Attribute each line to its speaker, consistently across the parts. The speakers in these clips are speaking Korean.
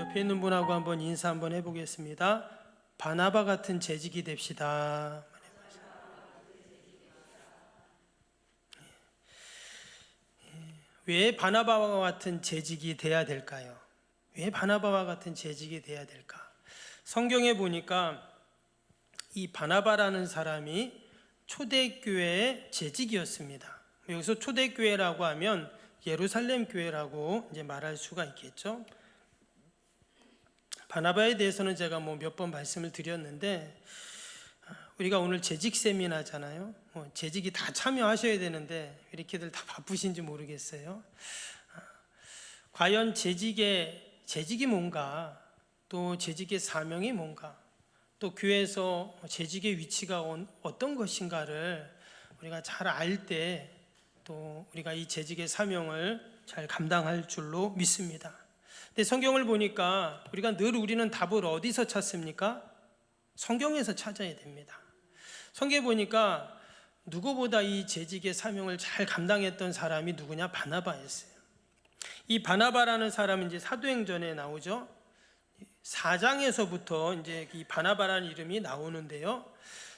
Speaker 1: 옆에 있는 분하고 한번 인사 한번 해보겠습니다. 바나바 같은 재직이 됩시다. 왜 바나바와 같은 재직이 돼야 될까요? 왜 바나바와 같은 재직이 돼야 될까? 성경에 보니까 이 바나바라는 사람이 초대교회의 재직이었습니다. 여기서 초대교회라고 하면 예루살렘 교회라고 이제 말할 수가 있겠죠. 바나바에 대해서는 제가 몇 번 말씀을 드렸는데, 우리가 오늘 재직 세미나잖아요. 재직이 다 참여하셔야 되는데 이렇게들 다 바쁘신지 모르겠어요. 과연 재직이 뭔가, 또 재직의 사명이 뭔가, 또 교회에서 재직의 위치가 어떤 것인가를 우리가 잘 알 때 또 우리가 이 재직의 사명을 잘 감당할 줄로 믿습니다. 근데 성경을 보니까 우리는 답을 어디서 찾습니까? 성경에서 찾아야 됩니다. 성경에 보니까 누구보다 이 재직의 사명을 잘 감당했던 사람이 누구냐? 바나바였어요. 이 바나바라는 사람은 이제 사도행전에 나오죠. 4장에서부터 이제 이 바나바라는 이름이 나오는데요.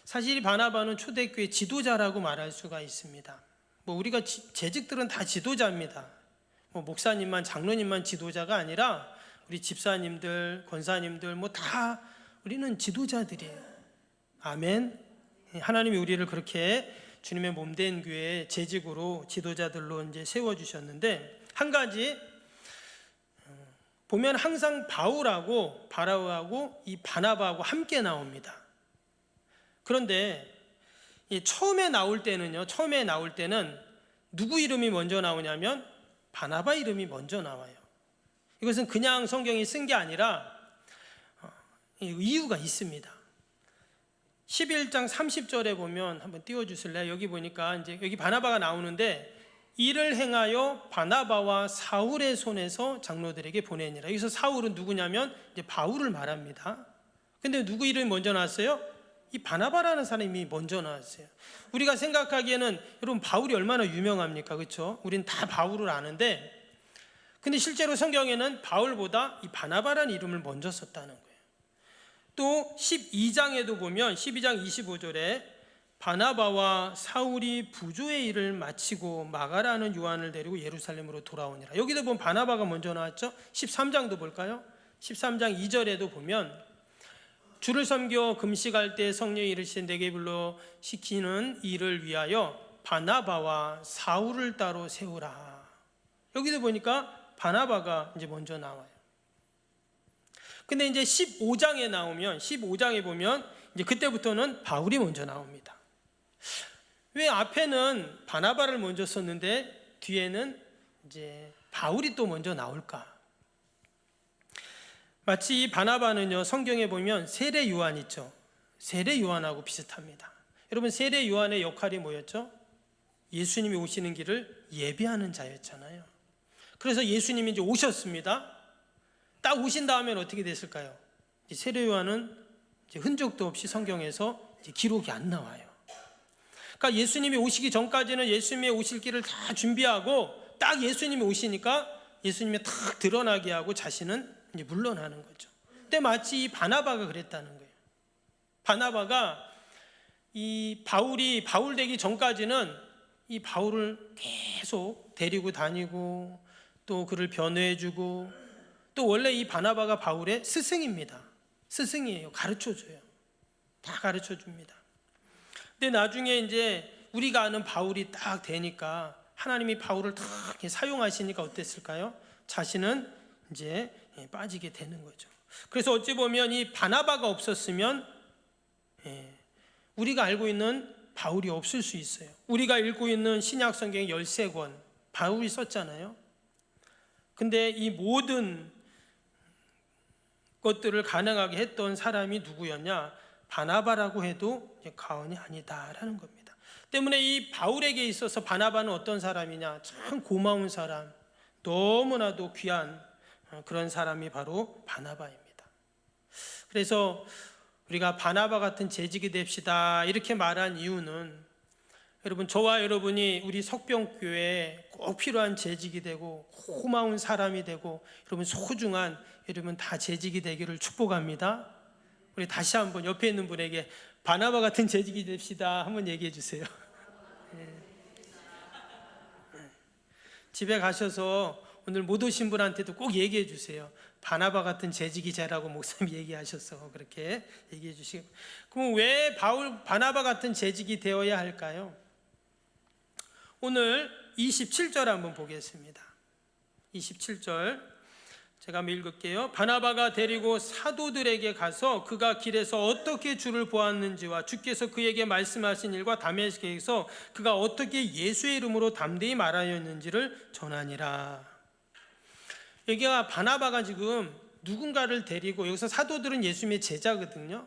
Speaker 1: 사실 이 바나바는 초대교회 지도자라고 말할 수가 있습니다. 우리가 재직들은 다 지도자입니다. 목사님만, 장로님만 지도자가 아니라 우리 집사님들, 권사님들 다 우리는 지도자들이에요. 아멘. 하나님이 우리를 그렇게 주님의 몸된 교회에 재직으로 지도자들로 이제 세워주셨는데, 한 가지 보면 항상 바울하고 바라오하고 이 바나바하고 함께 나옵니다. 그런데 처음에 나올 때는 누구 이름이 먼저 나오냐면 바나바 이름이 먼저 나와요. 이것은 그냥 성경이 쓴 게 아니라 이유가 있습니다. 11장 30절에 보면 한번 띄워주실래요? 여기 보니까 이제 여기 바나바가 나오는데, 이를 행하여 바나바와 사울의 손에서 장로들에게 보내니라. 여기서 사울은 누구냐면 이제 바울을 말합니다. 근데 누구 이름이 먼저 나왔어요? 이 바나바라는 사람이 먼저 나왔어요. 우리가 생각하기에는, 여러분 바울이 얼마나 유명합니까? 그렇죠? 우린 다 바울을 아는데, 근데 실제로 성경에는 바울보다 이 바나바라는 이름을 먼저 썼다는 거예요. 또 12장에도 보면 12장 25절에 바나바와 사울이 부조의 일을 마치고 마가라는 요한을 데리고 예루살렘으로 돌아오니라. 여기도 보면 바나바가 먼저 나왔죠. 13장도 볼까요? 13장 2절에도 보면 주를 섬겨 금식할 때 성령이 이르시되 내게 불러 시키는 일을 위하여 바나바와 사울을 따로 세우라. 여기도 보니까 바나바가 이제 먼저 나와요. 근데 이제 15장에 보면 이제 그때부터는 바울이 먼저 나옵니다. 왜 앞에는 바나바를 먼저 썼는데 뒤에는 이제 바울이 또 먼저 나올까? 마치 이 바나바는요, 성경에 보면 세례 요한 있죠. 세례 요한하고 비슷합니다. 여러분, 세례 요한의 역할이 뭐였죠? 예수님이 오시는 길을 예비하는 자였잖아요. 그래서 예수님이 이제 오셨습니다. 딱 오신 다음엔 어떻게 됐을까요? 세례 요한은 이제 흔적도 없이 성경에서 이제 기록이 안 나와요. 그러니까 예수님이 오시기 전까지는 예수님이 오실 길을 다 준비하고, 딱 예수님이 오시니까 예수님이 탁 드러나게 하고 자신은 이제 물러나는 거죠. 근데 마치 이 바나바가 그랬다는 거예요. 바나바가 이 바울 되기 전까지는 이 바울을 계속 데리고 다니고 또 그를 변호해주고, 또 원래 이 바나바가 바울의 스승입니다. 스승이에요. 가르쳐줘요. 다 가르쳐줍니다. 근데 나중에 이제 우리가 아는 바울이 딱 되니까, 하나님이 바울을 딱 사용하시니까 어땠을까요? 자신은 이제 빠지게 되는 거죠. 그래서 어찌 보면 이 바나바가 없었으면 우리가 알고 있는 바울이 없을 수 있어요. 우리가 읽고 있는 신약 성경 13권 바울이 썼잖아요. 근데 이 모든 것들을 가능하게 했던 사람이 누구였냐? 바나바라고 해도 과언이 아니다라는 겁니다. 때문에 이 바울에게 있어서 바나바는 어떤 사람이냐? 참 고마운 사람, 너무나도 귀한 그런 사람이 바로 바나바입니다. 그래서 우리가 바나바 같은 재직이 됩시다 이렇게 말한 이유는, 여러분, 저와 여러분이 우리 석병교회에 꼭 필요한 재직이 되고 고마운 사람이 되고 여러분 소중한 여러분 다 재직이 되기를 축복합니다. 우리 다시 한번 옆에 있는 분에게 바나바 같은 재직이 됩시다 한번 얘기해 주세요. 집에 가셔서 오늘 못 오신 분한테도 꼭 얘기해 주세요. 바나바 같은 재직이 되라고 목사님이 얘기하셔서 그렇게 얘기해 주시고. 그럼 왜 바나바 같은 재직이 되어야 할까요? 오늘 27절 한번 보겠습니다. 27절 제가 한번 읽을게요. 바나바가 데리고 사도들에게 가서 그가 길에서 어떻게 주를 보았는지와 주께서 그에게 말씀하신 일과 다메섹에서 그가 어떻게 예수의 이름으로 담대히 말하였는지를 전하니라. 여기가 바나바가 지금 누군가를 데리고, 여기서 사도들은 예수님의 제자거든요.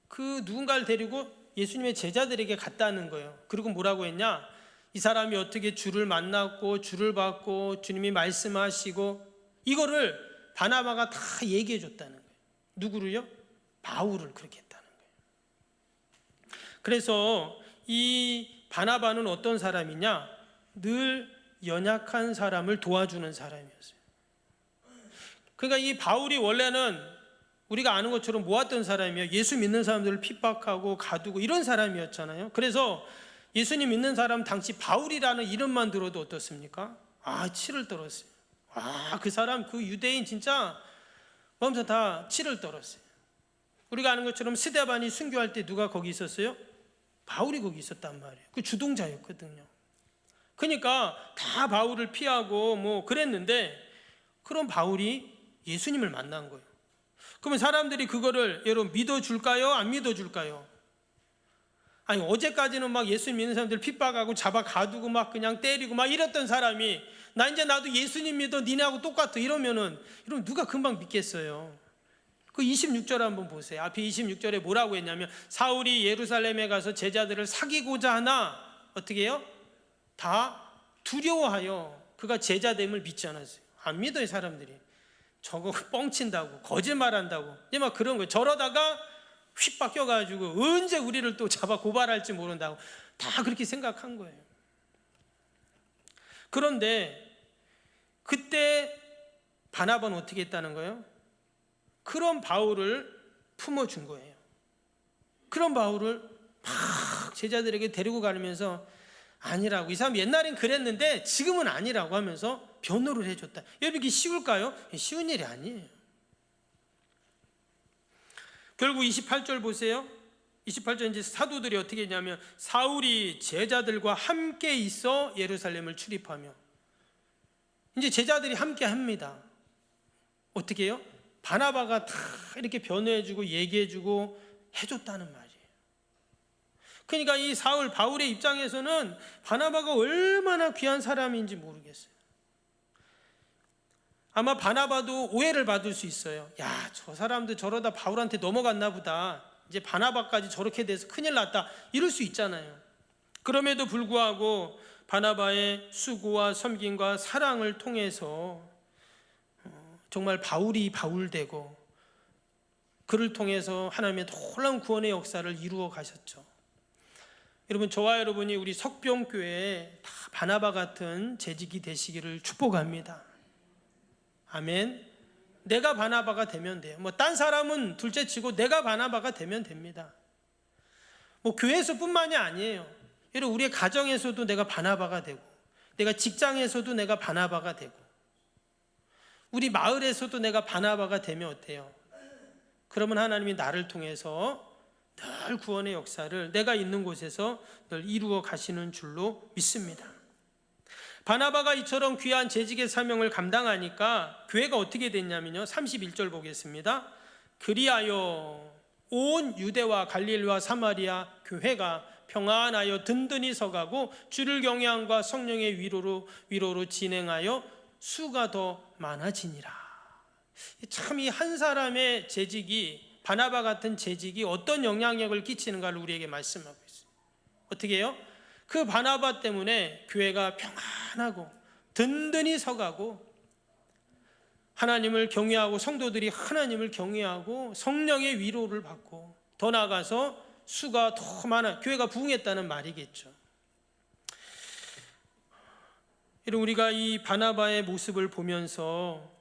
Speaker 1: 그 누군가를 데리고 예수님의 제자들에게 갔다는 거예요. 그리고 뭐라고 했냐? 이 사람이 어떻게 주를 만났고 주를 받고 주님이 말씀하시고 이거를 바나바가 다 얘기해 줬다는 거예요. 누구를요? 바울을 그렇게 했다는 거예요. 그래서 이 바나바는 어떤 사람이냐? 늘 연약한 사람을 도와주는 사람이었어요. 그러니까 이 바울이 원래는 우리가 아는 것처럼 모았던 사람이에요. 예수 믿는 사람들을 핍박하고 가두고 이런 사람이었잖아요. 그래서 예수님 믿는 사람 당시 바울이라는 이름만 들어도 어떻습니까? 치를 떨었어요. 그 사람, 그 유대인 진짜 마음서 다 치를 떨었어요. 우리가 아는 것처럼 스데반이 순교할 때 누가 거기 있었어요? 바울이 거기 있었단 말이에요. 그 주동자였거든요. 그러니까 다 바울을 피하고 뭐 그랬는데, 그런 바울이 예수님을 만난 거예요. 그러면 사람들이 그거를 여러분 믿어줄까요? 안 믿어줄까요? 아니, 어제까지는 막 예수님 믿는 사람들 핍박하고 잡아 가두고 막 그냥 때리고 막 이랬던 사람이 나도 예수님 믿어, 니네하고 똑같아 이러면은 누가 금방 믿겠어요? 그 26절 한번 보세요. 앞에 26절에 뭐라고 했냐면, 사울이 예루살렘에 가서 제자들을 사귀고자 하나 어떻게 해요? 다 두려워하여 그가 제자됨을 믿지 않았어요. 안 믿어요. 사람들이 저거 뻥친다고, 거짓말한다고 이제 막 그런 거예요. 저러다가 휙 바뀌어가지고 언제 우리를 또 잡아 고발할지 모른다고 다 그렇게 생각한 거예요. 그런데 그때 바나바는 어떻게 했다는 거예요? 그런 바울을 품어준 거예요. 그런 바울을 막 제자들에게 데리고 가면서 아니라고, 이 사람 옛날엔 그랬는데 지금은 아니라고 하면서 변호를 해줬다. 여러분, 이게 쉬울까요? 쉬운 일이 아니에요. 결국 28절 보세요. 28절 이제 사도들이 어떻게 했냐면, 사울이 제자들과 함께 있어 예루살렘을 출입하며, 이제 제자들이 함께 합니다. 어떻게 해요? 바나바가 다 이렇게 변호해주고 얘기해주고 해줬다는 말이에요. 그러니까 이 사울 바울의 입장에서는 바나바가 얼마나 귀한 사람인지 모르겠어요. 아마 바나바도 오해를 받을 수 있어요. 야, 저 사람도 저러다 바울한테 넘어갔나 보다, 이제 바나바까지 저렇게 돼서 큰일 났다, 이럴 수 있잖아요. 그럼에도 불구하고 바나바의 수고와 섬김과 사랑을 통해서 정말 바울이 바울되고, 그를 통해서 하나님의 놀라운 구원의 역사를 이루어 가셨죠. 여러분, 저와 여러분이 우리 석병교회에 다 바나바 같은 재직이 되시기를 축복합니다. 아멘. 내가 바나바가 되면 돼요. 뭐 딴 사람은 둘째치고 내가 바나바가 되면 됩니다. 뭐 교회에서뿐만이 아니에요. 여러분, 우리의 가정에서도 내가 바나바가 되고, 내가 직장에서도 내가 바나바가 되고, 우리 마을에서도 내가 바나바가 되면 어때요? 그러면 하나님이 나를 통해서 늘 구원의 역사를 내가 있는 곳에서 늘 이루어 가시는 줄로 믿습니다. 바나바가 이처럼 귀한 재직의 사명을 감당하니까 교회가 어떻게 됐냐면요, 31절 보겠습니다. 그리하여 온 유대와 갈릴리와 사마리아 교회가 평안하여 든든히 서가고 주를 경외함과 성령의 위로로 진행하여 수가 더 많아지니라. 참, 이 한 사람의 재직이, 바나바 같은 재직이 어떤 영향력을 끼치는가를 우리에게 말씀하고 있어요. 어떻게 해요? 그 바나바 때문에 교회가 평안하고 든든히 서가고, 하나님을 경외하고 성도들이 하나님을 경외하고 성령의 위로를 받고, 더 나아가서 수가 더 많아, 교회가 부흥했다는 말이겠죠. 여러분, 우리가 이 바나바의 모습을 보면서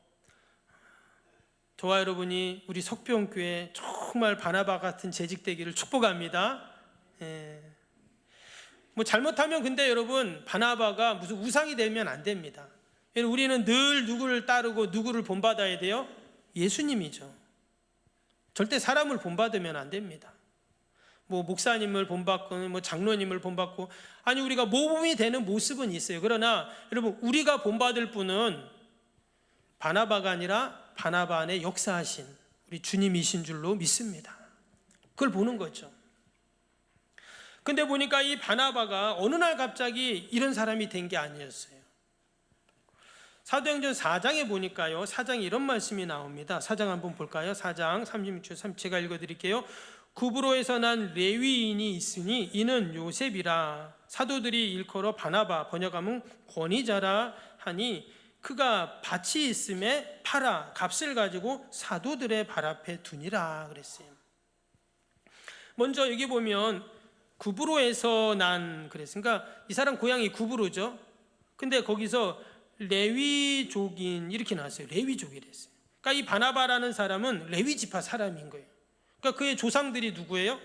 Speaker 1: 저와 여러분이 우리 석병교회 정말 바나바 같은 재직되기를 축복합니다. 뭐 잘못하면 근데 여러분, 바나바가 무슨 우상이 되면 안 됩니다. 우리는 늘 누구를 따르고 누구를 본받아야 돼요? 예수님이죠. 절대 사람을 본받으면 안 됩니다. 뭐 목사님을 본받고 뭐 장로님을 본받고, 아니 우리가 모범이 되는 모습은 있어요. 그러나 여러분, 우리가 본받을 분은 바나바가 아니라 바나바 안에 역사하신 우리 주님이신 줄로 믿습니다. 그걸 보는 거죠. 근데 보니까 이 바나바가 어느 날 갑자기 이런 사람이 된 게 아니었어요. 사도행전 4장에 보니까요, 4장에 이런 말씀이 나옵니다. 4장 한번 볼까요? 4장 36절, 제가 읽어드릴게요. 구브로에서 난 레위인이 있으니 이는 요셉이라. 사도들이 일컬어 바나바, 번역하면 권위자라 하니 그가 밭이 있음에 팔아 값을 가지고 사도들의 발 앞에 두니라 그랬어요. 먼저 여기 보면 구브로에서 난 그랬어요. 그러니까 이 사람 고향이 구브로죠. 근데 거기서 레위족인 이렇게 나왔어요. 레위족이랬어요. 그러니까 이 바나바라는 사람은 레위 지파 사람인 거예요. 그러니까 그의 조상들이 누구예요?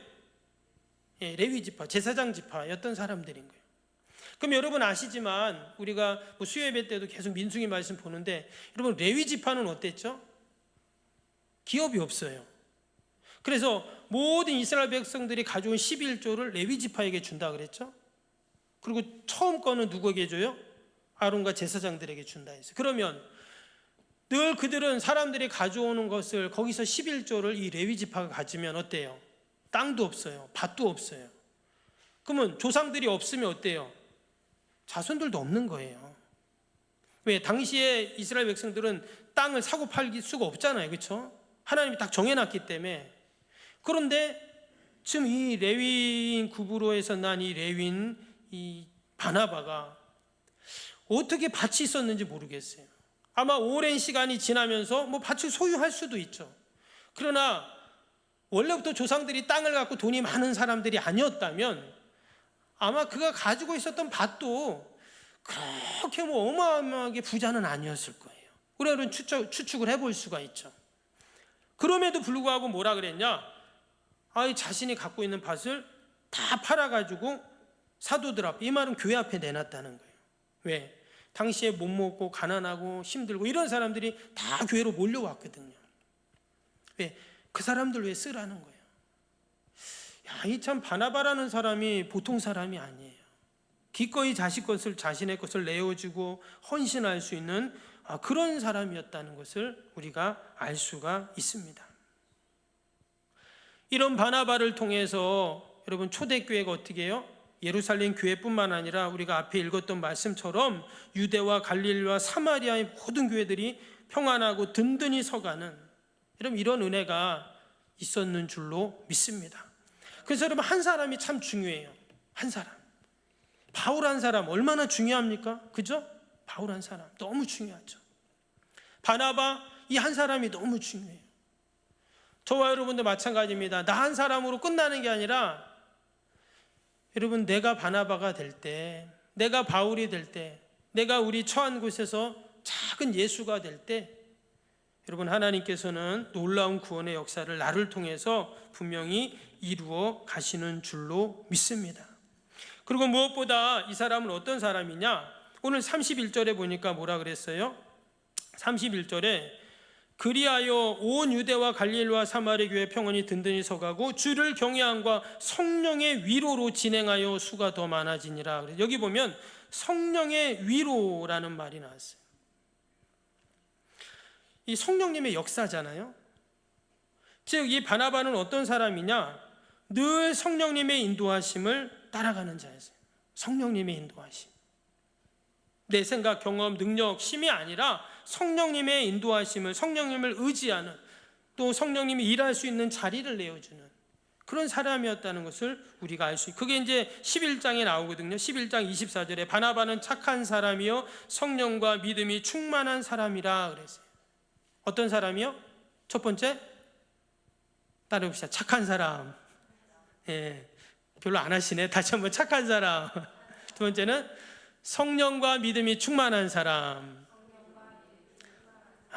Speaker 1: 레위 지파, 제사장 지파였던 사람들인 거예요. 그럼 여러분 아시지만 우리가 뭐 수요 예배 때도 계속 민수기 말씀 보는데, 여러분 레위 지파는 어땠죠? 기업이 없어요. 그래서 모든 이스라엘 백성들이 가져온 11조를 레위 지파에게 준다 그랬죠. 그리고 처음 거는 누구에게 줘요? 아론과 제사장들에게 준다 했어요. 그러면 늘 그들은 사람들이 가져오는 것을 거기서 11조를 이 레위 지파가 가지면 어때요? 땅도 없어요. 밭도 없어요. 그러면 조상들이 없으면 어때요? 자손들도 없는 거예요. 왜? 당시에 이스라엘 백성들은 땅을 사고 팔 수가 없잖아요. 그렇죠? 하나님이 딱 정해놨기 때문에. 그런데 지금 이 레위인 구브로에서 난 이 레위인 이 바나바가 어떻게 밭이 있었는지 모르겠어요. 아마 오랜 시간이 지나면서 뭐 밭을 소유할 수도 있죠. 그러나 원래부터 조상들이 땅을 갖고 돈이 많은 사람들이 아니었다면 아마 그가 가지고 있었던 밭도 그렇게 뭐 어마어마하게 부자는 아니었을 거예요. 우리는 추측을 해볼 수가 있죠. 그럼에도 불구하고 뭐라 그랬냐? 자신이 갖고 있는 밭을 다 팔아가지고 사도들 앞에, 이 말은 교회 앞에 내놨다는 거예요. 왜? 당시에 못 먹고 가난하고 힘들고 이런 사람들이 다 교회로 몰려왔거든요. 왜? 그 사람들 왜 쓰라는 거예요. 이 참 바나바라는 사람이 보통 사람이 아니에요. 기꺼이 자신의 것을 내어주고 헌신할 수 있는 그런 사람이었다는 것을 우리가 알 수가 있습니다. 이런 바나바를 통해서 여러분, 초대교회가 어떻게 해요? 예루살렘 교회뿐만 아니라 우리가 앞에 읽었던 말씀처럼 유대와 갈릴리와 사마리아의 모든 교회들이 평안하고 든든히 서가는, 여러분, 이런 은혜가 있었는 줄로 믿습니다. 그래서 여러분, 한 사람이 참 중요해요. 한 사람. 바울 한 사람 얼마나 중요합니까? 그죠? 바울 한 사람 너무 중요하죠. 바나바 이 한 사람이 너무 중요해요. 저와 여러분도 마찬가지입니다. 나 한 사람으로 끝나는 게 아니라, 여러분, 내가 바나바가 될 때, 내가 바울이 될 때, 내가 우리 처한 곳에서 작은 예수가 될 때, 여러분, 하나님께서는 놀라운 구원의 역사를 나를 통해서 분명히 이루어 가시는 줄로 믿습니다. 그리고 무엇보다 이 사람은 어떤 사람이냐? 오늘 31절에 보니까 뭐라 그랬어요? 31절에 그리하여 온 유대와 갈릴리와 사마리 교회 평안이 든든히 서가고 주를 경외함과 성령의 위로로 진행하여 수가 더 많아지니라. 여기 보면 성령의 위로라는 말이 나왔어요. 이 성령님의 역사잖아요. 즉 이 바나바는 어떤 사람이냐? 늘 성령님의 인도하심을 따라가는 자였어요. 성령님의 인도하심. 내 생각, 경험, 능력, 힘이 아니라 성령님의 인도하심을, 성령님을 의지하는, 또 성령님이 일할 수 있는 자리를 내어주는 그런 사람이었다는 것을 우리가 알 수 있어요. 그게 이제 11장에 나오거든요. 11장 24절에 바나바는 착한 사람이요 성령과 믿음이 충만한 사람이라 그랬어요. 어떤 사람이요? 첫 번째, 따라해봅시다. 착한 사람. 별로 안 하시네. 다시 한번 착한 사람. 두 번째는 성령과 믿음이 충만한 사람.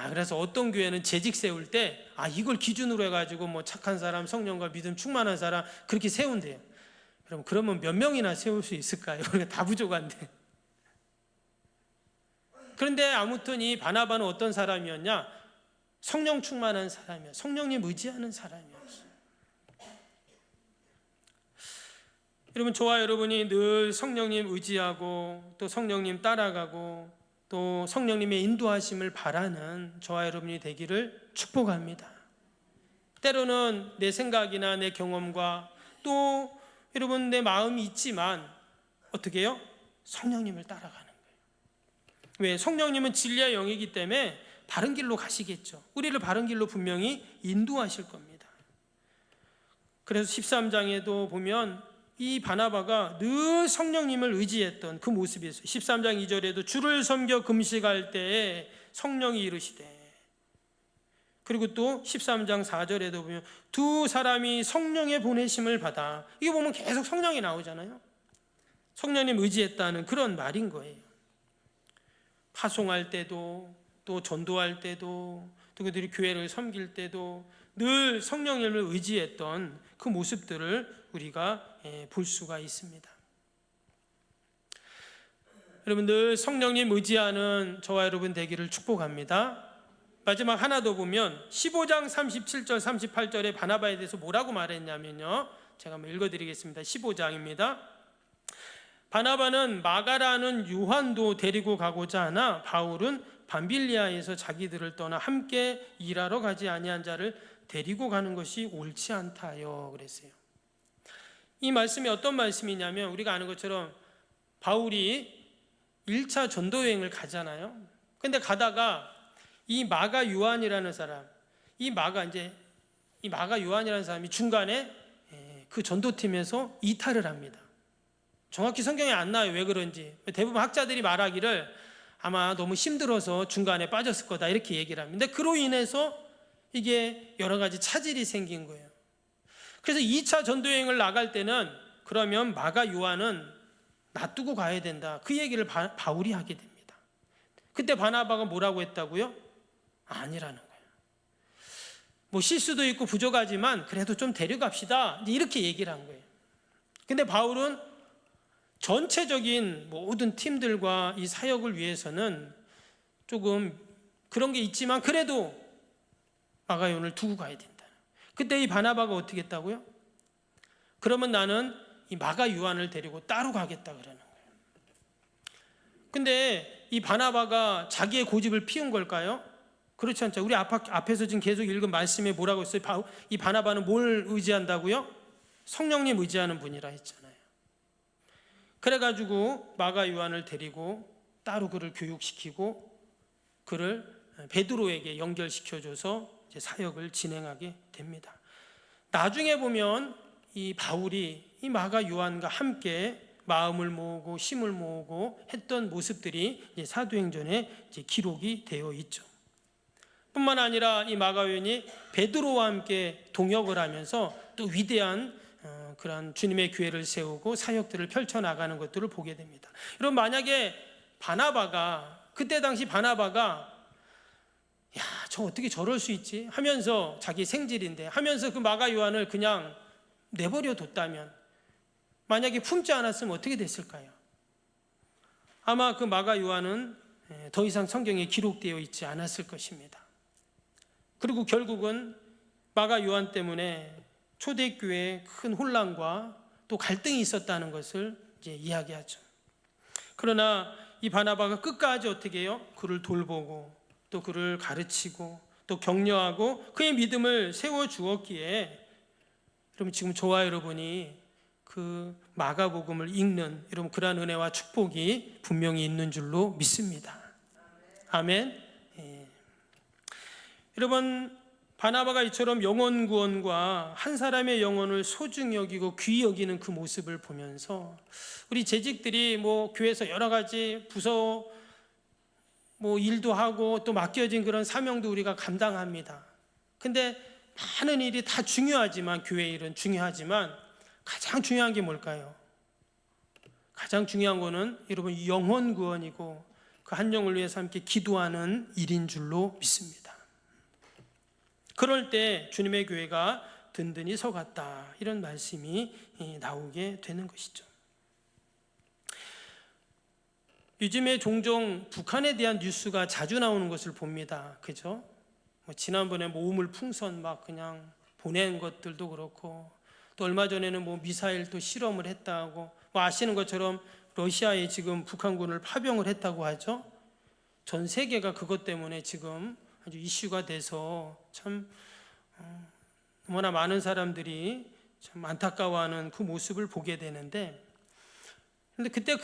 Speaker 1: 그래서 어떤 교회는 재직 세울 때 이걸 기준으로 해가지고 뭐 착한 사람, 성령과 믿음 충만한 사람 그렇게 세운대요. 그러면 몇 명이나 세울 수 있을까요? 다 부족한데. 그런데 아무튼 이 바나바는 어떤 사람이었냐? 성령 충만한 사람이야. 성령님 의지하는 사람이었어요. 여러분, 저와 여러분이 늘 성령님 의지하고 또 성령님 따라가고 또 성령님의 인도하심을 바라는 저와 여러분이 되기를 축복합니다. 때로는 내 생각이나 내 경험과 또 여러분 내 마음이 있지만 어떻게 해요? 성령님을 따라가는 거예요. 왜? 성령님은 진리의 영이기 때문에 바른 길로 가시겠죠. 우리를 바른 길로 분명히 인도하실 겁니다. 그래서 13장에도 보면 이 바나바가 늘 성령님을 의지했던 그 모습이 있어요. 13장 2절에도 주를 섬겨 금식할 때에 성령이 이르시되, 그리고 또 13장 4절에도 보면 두 사람이 성령의 보내심을 받아, 이거 보면 계속 성령이 나오잖아요. 성령님 의지했다는 그런 말인 거예요. 파송할 때도 또 전도할 때도 또 그들이 교회를 섬길 때도 늘 성령님을 의지했던 그 모습들을 우리가 볼 수가 있습니다. 여러분, 늘 성령님 의지하는 저와 여러분 되기를 축복합니다. 마지막 하나 더 보면 15장 37절 38절에 바나바에 대해서 뭐라고 말했냐면요, 제가 한번 읽어드리겠습니다. 15장입니다. 바나바는 마가라는 요한도 데리고 가고자 하나 바울은 밤빌리아에서 자기들을 떠나 함께 일하러 가지 아니한 자를 데리고 가는 것이 옳지 않다요 그랬어요. 이 말씀이 어떤 말씀이냐면, 우리가 아는 것처럼 바울이 1차 전도 여행을 가잖아요. 근데 가다가 이 마가 요한이라는 사람, 이 마가 요한이라는 사람이 중간에 그 전도팀에서 이탈을 합니다. 정확히 성경에 안 나와요. 왜 그런지. 대부분 학자들이 말하기를 아마 너무 힘들어서 중간에 빠졌을 거다 이렇게 얘기를 합니다. 근데 그로 인해서 이게 여러 가지 차질이 생긴 거예요. 그래서 2차 전도여행을 나갈 때는 그러면 마가 요한은 놔두고 가야 된다, 그 얘기를 바울이 하게 됩니다. 그때 바나바가 뭐라고 했다고요? 아니라는 거예요. 뭐 실수도 있고 부족하지만 그래도 좀 데려갑시다, 이렇게 얘기를 한 거예요. 근데 바울은 전체적인 모든 팀들과 이 사역을 위해서는 조금 그런 게 있지만 그래도 마가 요한을 두고 가야 된다. 그때 이 바나바가 어떻게 했다고요? 그러면 나는 이 마가 요한을 데리고 따로 가겠다 그러는 거예요. 근데 이 바나바가 자기의 고집을 피운 걸까요? 그렇지 않죠. 우리 앞에서 지금 계속 읽은 말씀에 뭐라고 했어요? 이 바나바는 뭘 의지한다고요? 성령님 의지하는 분이라 했잖아요. 그래가지고 마가 요한을 데리고 따로 그를 교육시키고 그를 베드로에게 연결시켜줘서 이제 사역을 진행하게 됩니다. 나중에 보면 이 바울이 이 마가 요한과 함께 마음을 모으고 힘을 모으고 했던 모습들이 이제 사도행전에 이제 기록이 되어 있죠. 뿐만 아니라 이 마가 요한이 베드로와 함께 동역을 하면서 또 위대한 그런 주님의 교회를 세우고 사역들을 펼쳐나가는 것들을 보게 됩니다. 여러분, 만약에 바나바가 그때 당시 바나바가 저 어떻게 저럴 수 있지 하면서 자기 생질인데 하면서 그 마가 요한을 그냥 내버려 뒀다면, 만약에 품지 않았으면 어떻게 됐을까요? 아마 그 마가 요한은 더 이상 성경에 기록되어 있지 않았을 것입니다. 그리고 결국은 마가 요한 때문에 초대교회에 큰 혼란과 또 갈등이 있었다는 것을 이제 이야기하죠. 그러나 이 바나바가 끝까지 어떻게 해요? 그를 돌보고 또 그를 가르치고 또 격려하고 그의 믿음을 세워주었기에, 여러분 지금 저와 여러분이 그 마가복음을 읽는 여러분 그러한 은혜와 축복이 분명히 있는 줄로 믿습니다. 아멘. 여러분, 바나바가 이처럼 영혼 구원과 한 사람의 영혼을 소중히 여기고 귀히 여기는 그 모습을 보면서 우리 재직들이 뭐 교회에서 여러 가지 부서 뭐 일도 하고 또 맡겨진 그런 사명도 우리가 감당합니다. 근데 많은 일이 다 중요하지만, 교회 일은 중요하지만 가장 중요한 게 뭘까요? 가장 중요한 거는 여러분 영혼 구원이고 그 한 영을 위해서 함께 기도하는 일인 줄로 믿습니다. 그럴 때 주님의 교회가 든든히 서갔다, 이런 말씀이 나오게 되는 것이죠. 요즘에 종종 북한에 대한 뉴스가 자주 나오는 것을 봅니다. 그죠? 지난번에 우물풍선 막 그냥 보낸 것들도 그렇고, 또 얼마 전에는 미사일 또 실험을 했다고, 아시는 것처럼 러시아에 지금 북한군을 파병을 했다고 하죠. 전 세계가 그것 때문에 지금 아주 이슈가 돼서 참 너무나 많은 사람들이 참 안타까워하는 그 모습을 보게 되는데, 근데 그때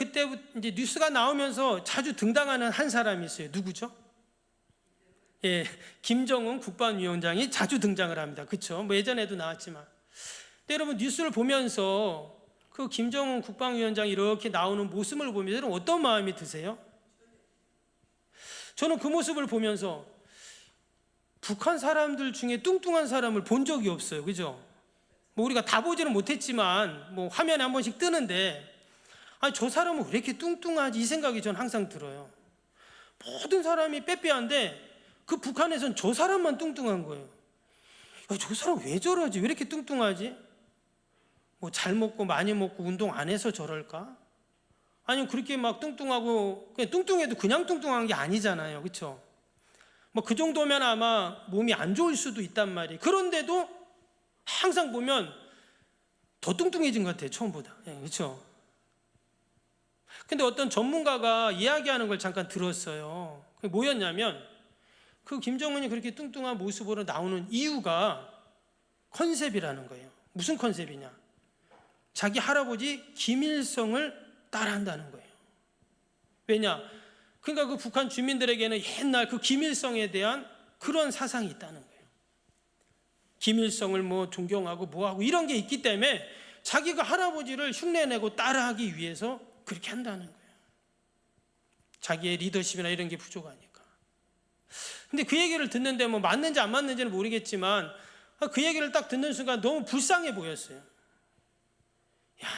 Speaker 1: 이제 뉴스가 나오면서 자주 등장하는 한 사람이 있어요. 누구죠? 예, 김정은 국방위원장이 자주 등장을 합니다. 그렇죠? 예전에도 나왔지만. 근데 여러분 뉴스를 보면서 그 김정은 국방위원장이 이렇게 나오는 모습을 보면 여러분 어떤 마음이 드세요? 저는 그 모습을 보면서 북한 사람들 중에 뚱뚱한 사람을 본 적이 없어요. 그죠? 우리가 다 보지는 못했지만 화면에 한 번씩 뜨는데, 아니 저 사람은 왜 이렇게 뚱뚱하지, 이 생각이 전 항상 들어요. 모든 사람이 빼빼한데 그 북한에선 저 사람만 뚱뚱한 거예요. 저 사람 왜 저러지? 왜 이렇게 뚱뚱하지? 잘 먹고 많이 먹고 운동 안 해서 저럴까? 아니면 그렇게 막 뚱뚱하고, 그냥 뚱뚱해도 그냥 뚱뚱한 게 아니잖아요. 그렇죠? 그 정도면 아마 몸이 안 좋을 수도 있단 말이에요. 그런데도 항상 보면 더 뚱뚱해진 것 같아요, 처음보다. 그렇죠? 근데 어떤 전문가가 이야기하는 걸 잠깐 들었어요. 그게 뭐였냐면, 그 김정은이 그렇게 뚱뚱한 모습으로 나오는 이유가 컨셉이라는 거예요. 무슨 컨셉이냐? 자기 할아버지 김일성을 따라한다는 거예요. 왜냐? 그러니까 그 북한 주민들에게는 옛날 그 김일성에 대한 그런 사상이 있다는 거예요. 김일성을 존경하고 뭐하고 이런 게 있기 때문에 자기가 할아버지를 흉내내고 따라하기 위해서 그렇게 한다는 거예요. 자기의 리더십이나 이런 게 부족하니까. 근데 그 얘기를 듣는데 맞는지 안 맞는지는 모르겠지만, 그 얘기를 딱 듣는 순간 너무 불쌍해 보였어요. 야,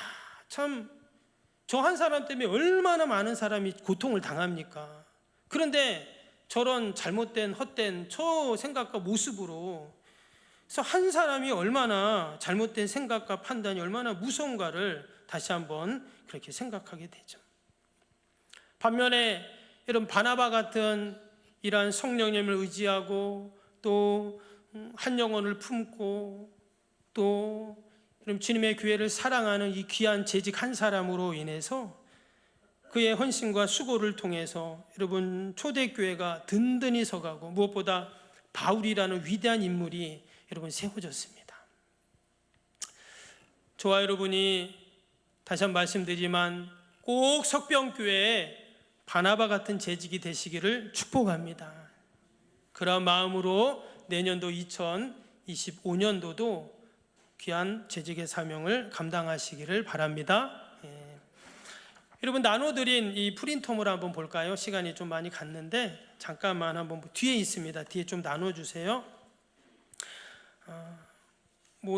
Speaker 1: 참 저 한 사람 때문에 얼마나 많은 사람이 고통을 당합니까? 그런데 저런 잘못된 헛된 저 생각과 모습으로, 그래서 한 사람이 얼마나 잘못된 생각과 판단이 얼마나 무서운가를 다시 한번 그렇게 생각하게 되죠. 반면에 이런 바나바 같은 이러한 성령님을 의지하고 또 한 영혼을 품고 또 주님의 교회를 사랑하는 이 귀한 재직 한 사람으로 인해서 그의 헌신과 수고를 통해서 여러분 초대교회가 든든히 서가고, 무엇보다 바울이라는 위대한 인물이 여러분 세워졌습니다. 저와 여러분이 다시 한번 말씀드리지만 꼭 석병교회에 바나바 같은 재직이 되시기를 축복합니다. 그런 마음으로 내년도 2025년도도 귀한 재직의 사명을 감당하시기를 바랍니다. 여러분 나눠드린 이 프린터물 한번 볼까요? 시간이 좀 많이 갔는데 잠깐만 한번 뒤에 있습니다. 뒤에 좀 나눠주세요.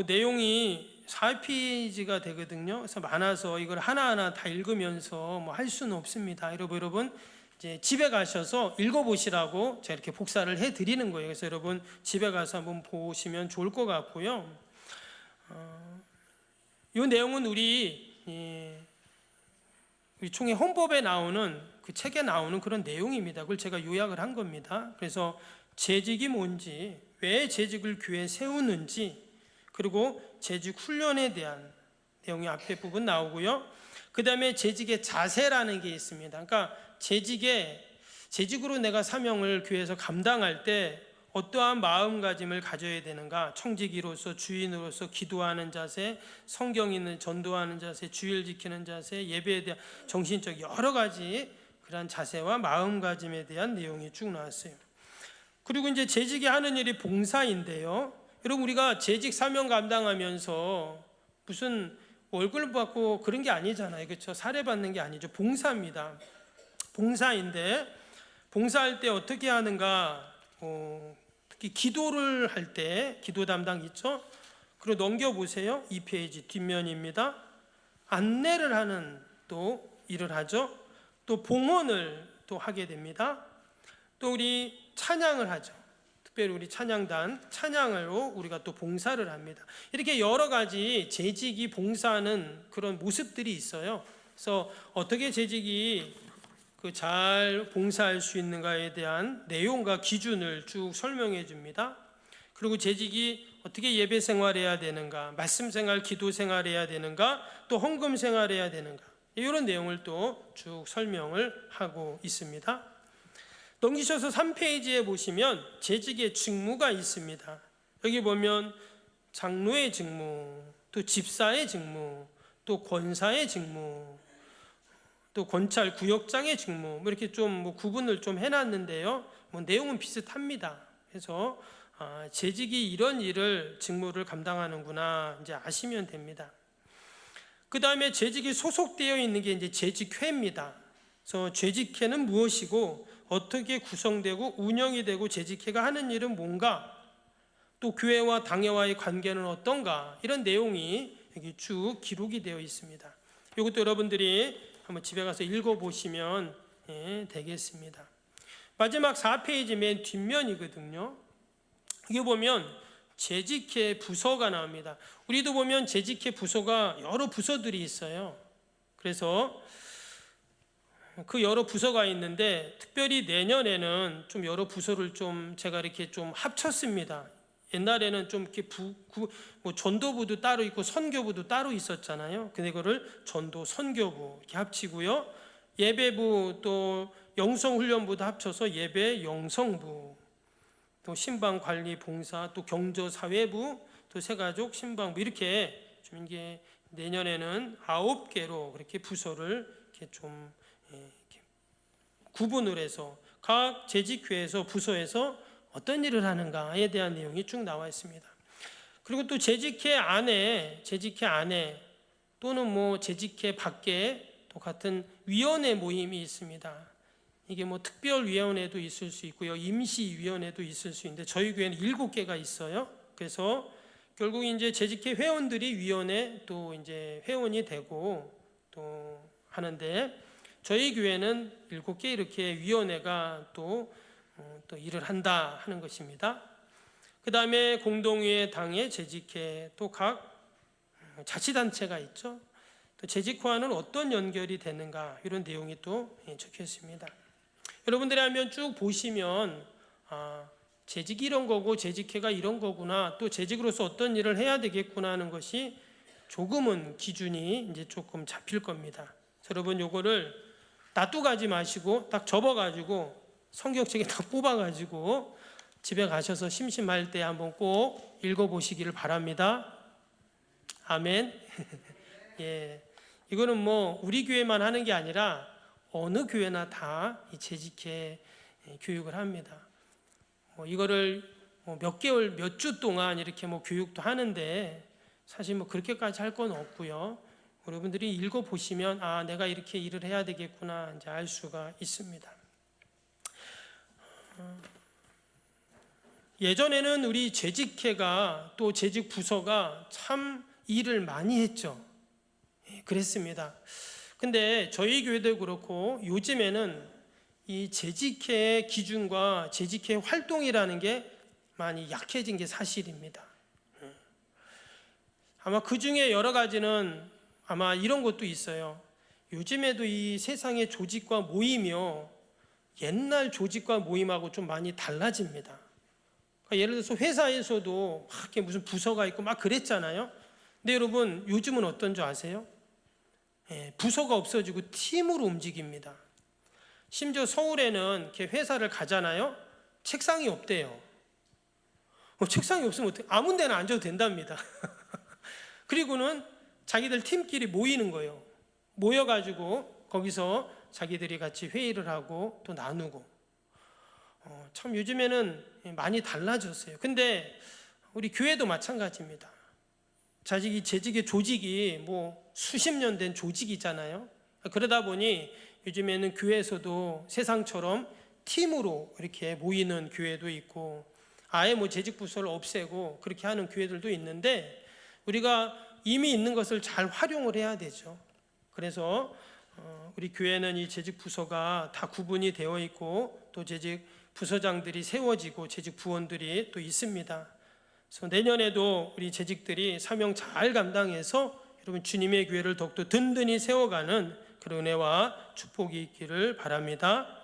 Speaker 1: 내용이 4페이지가 되거든요. 그래서 많아서 이걸 하나하나 다 읽으면서 할 수는 없습니다. 여러분 이제 집에 가셔서 읽어보시라고 제가 이렇게 복사를 해드리는 거예요. 그래서 여러분 집에 가서 한번 보시면 좋을 것 같고요. 이 내용은 우리 총회 헌법에 나오는 그 책에 나오는 그런 내용입니다. 그걸 제가 요약을 한 겁니다. 그래서 재직이 뭔지, 왜 재직을 교회에 세우는지, 그리고 재직 훈련에 대한 내용이 앞에 부분 나오고요. 그 다음에 재직의 자세라는 게 있습니다. 그러니까 재직으로 내가 사명을 교회에서 감당할 때 어떠한 마음가짐을 가져야 되는가, 청지기로서, 주인으로서 기도하는 자세, 성경 있는 전도하는 자세, 주일 지키는 자세, 예배에 대한 정신적 여러 가지 그런 자세와 마음가짐에 대한 내용이 쭉 나왔어요. 그리고 이제 재직이 하는 일이 봉사인데요. 여러분 우리가 재직 사명 감당하면서 무슨 월급을 받고 그런 게 아니잖아요. 그렇죠? 사례받는 게 아니죠. 봉사입니다. 봉사인데 봉사할 때 어떻게 하는가, 특히 기도를 할 때 기도 담당 있죠? 그리고 넘겨보세요. 2페이지 뒷면입니다. 안내를 하는 또 일을 하죠. 또 봉헌을 또 하게 됩니다. 또 우리 찬양을 하죠. 특별히 우리 찬양단, 찬양으로 우리가 또 봉사를 합니다. 이렇게 여러 가지 재직이 봉사하는 그런 모습들이 있어요. 그래서 어떻게 재직이 잘 봉사할 수 있는가에 대한 내용과 기준을 쭉 설명해 줍니다. 그리고 재직이 어떻게 예배 생활해야 되는가, 말씀 생활, 기도 생활해야 되는가, 또 헌금 생활해야 되는가, 이런 내용을 또 쭉 설명을 하고 있습니다. 넘기셔서 3페이지에 보시면 재직의 직무가 있습니다. 여기 보면 장로의 직무, 또 집사의 직무, 또 권사의 직무, 또 권찰 구역장의 직무, 이렇게 좀 구분을 좀 해놨는데요. 내용은 비슷합니다. 그래서 재직이 이런 일을 직무를 감당하는구나 이제 아시면 됩니다. 그 다음에 재직이 소속되어 있는 게 이제 재직회입니다. 그래서 재직회는 무엇이고 어떻게 구성되고 운영이 되고 재직회가 하는 일은 뭔가, 또 교회와 당회와의 관계는 어떤가, 이런 내용이 여기 쭉 기록이 되어 있습니다. 이것도 여러분들이 한번 집에 가서 읽어보시면 되겠습니다. 마지막 4페이지 맨 뒷면이거든요. 여기 보면 재직회 부서가 나옵니다. 우리도 보면 재직회 부서가 여러 부서들이 있어요. 그래서 그 여러 부서가 있는데 특별히 내년에는 좀 여러 부서를 좀 제가 이렇게 좀 합쳤습니다. 옛날에는 좀 이렇게 전도부도 따로 있고 선교부도 따로 있었잖아요. 근데 그거를 전도 선교부 이렇게 합치고요. 예배부 또 영성훈련부도 합쳐서 예배 영성부, 또 신방관리봉사, 또 경조사회부, 또 새가족 신방부, 이렇게 좀 이게 내년에는 9개로 그렇게 부서를 이렇게 좀 이렇게 구분을 해서 각 재직회에서 부서에서 어떤 일을 하는가에 대한 내용이 쭉 나와 있습니다. 그리고 또 재직회 안에 또는 재직회 밖에 또 같은 위원회 모임이 있습니다. 이게 특별위원회도 있을 수 있고요, 임시위원회도 있을 수 있는데 저희 교회는 7개가 있어요. 그래서 결국 이제 재직회 회원들이 위원회 또 이제 회원이 되고 또 하는데, 저희 교회는 7개 이렇게 위원회가 또 일을 한다 하는 것입니다. 그 다음에 공동위회, 당회, 재직회, 또 각 자치단체가 있죠. 또 재직화와는 어떤 연결이 되는가, 이런 내용이 또 적혀 있습니다. 여러분들이 하면 쭉 보시면 재직이 이런 거고 재직회가 이런 거구나, 또 재직으로서 어떤 일을 해야 되겠구나 하는 것이 조금은 기준이 이제 조금 잡힐 겁니다. 여러분 요거를 놔두고 가지 마시고 딱 접어가지고 성경책에 딱 뽑아가지고 집에 가셔서 심심할 때 한번 꼭 읽어보시기를 바랍니다. 아멘. 예, 이거는 우리 교회만 하는 게 아니라 어느 교회나 다 이 재직회 교육을 합니다. 이거를 몇 개월, 몇 주 동안 이렇게 교육도 하는데 사실 그렇게까지 할 건 없고요. 여러분들이 읽어보시면 내가 이렇게 일을 해야 되겠구나 이제 알 수가 있습니다. 예전에는 우리 재직회가 또 재직 부서가 참 일을 많이 했죠. 그랬습니다. 근데 저희 교회도 그렇고 요즘에는 이 재직회 기준과 재직회 활동이라는 게 많이 약해진 게 사실입니다. 아마 그 중에 여러 가지는 아마 이런 것도 있어요. 요즘에도 이 세상의 조직과 모임이요, 옛날 조직과 모임하고 좀 많이 달라집니다. 그러니까 예를 들어서 회사에서도 막 이렇게 무슨 부서가 있고 막 그랬잖아요. 근데 여러분 요즘은 어떤 줄 아세요? 부서가 없어지고 팀으로 움직입니다. 심지어 서울에는 이렇게 회사를 가잖아요. 책상이 없대요. 책상이 없으면 어떻게, 아무 데나 앉아도 된답니다. 그리고는 자기들 팀끼리 모이는 거예요. 모여가지고 거기서 자기들이 같이 회의를 하고 또 나누고. 참 요즘에는 많이 달라졌어요. 근데 우리 교회도 마찬가지입니다. 재직의 조직이 수십 년 된 조직이잖아요. 그러다 보니 요즘에는 교회에서도 세상처럼 팀으로 이렇게 모이는 교회도 있고, 아예 재직 부서를 없애고 그렇게 하는 교회들도 있는데, 우리가 이미 있는 것을 잘 활용을 해야 되죠. 그래서 우리 교회는 이 재직 부서가 다 구분이 되어 있고 또 재직 부서장들이 세워지고 재직 부원들이 또 있습니다. 그래서 내년에도 우리 재직들이 사명 잘 감당해서 여러분 주님의 교회를 더욱더 든든히 세워가는 그런 은혜와 축복이 있기를 바랍니다.